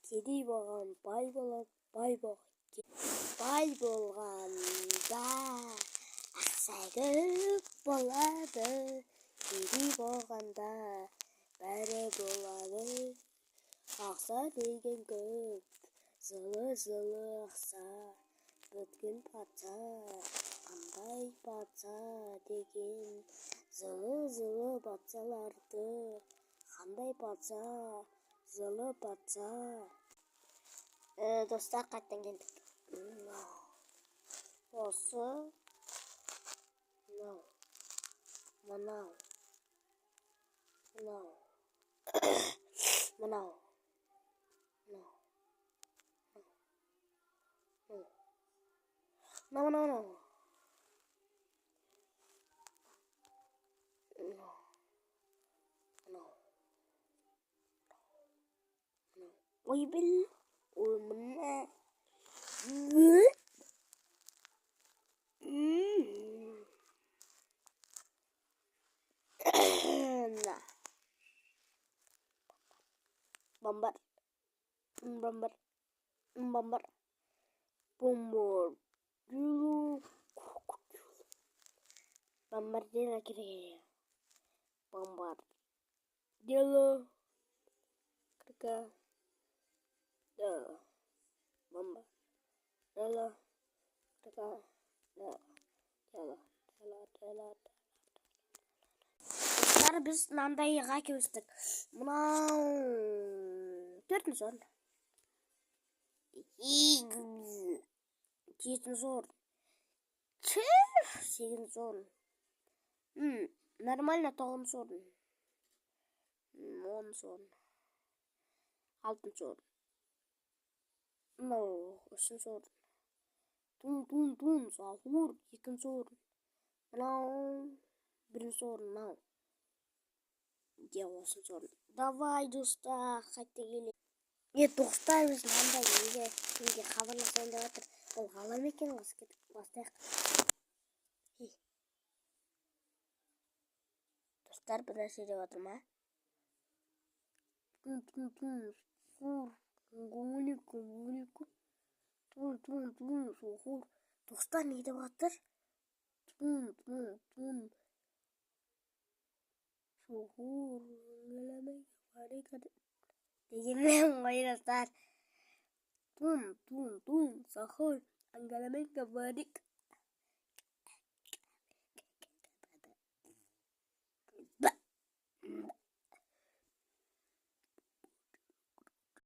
Kedi болған бай болады, бай болғанда ақша көп болады. Кedi болғанда бәрі болады. Ақша деген көп, жылы ақша, бүткіл патша. Қандай патша деген жылы патшаларды. Қандай патша, жылы патша. Достар, қайттан келдік. Осы мынау ой біл мына Bambar Bombardilo kira-kira. Bombardilo kira-kira. Bombardilo kira-kira. Dostlar, biz mынандайға келістік. Мынау 4-ші орын. 7-ші орын. 8-ші орын. Нормально 9-ші орын. 10-ші орын. 6-ші орын. 3-ші орын. Тун, сахур 2-ші орын. Мынау 1-ші орын. Мынау 9-ші орын. Давай, достар, қайтта келе. Достар, біз мынандай неге хабарласайын деп жатыр. Ол ғалам екен, бастайық. Достар, бір нәрсе деп жатыр ма? Достар, не деп жатыр? Дегенмен ғой, достар. Тун, сахур, аңғаламай говорик.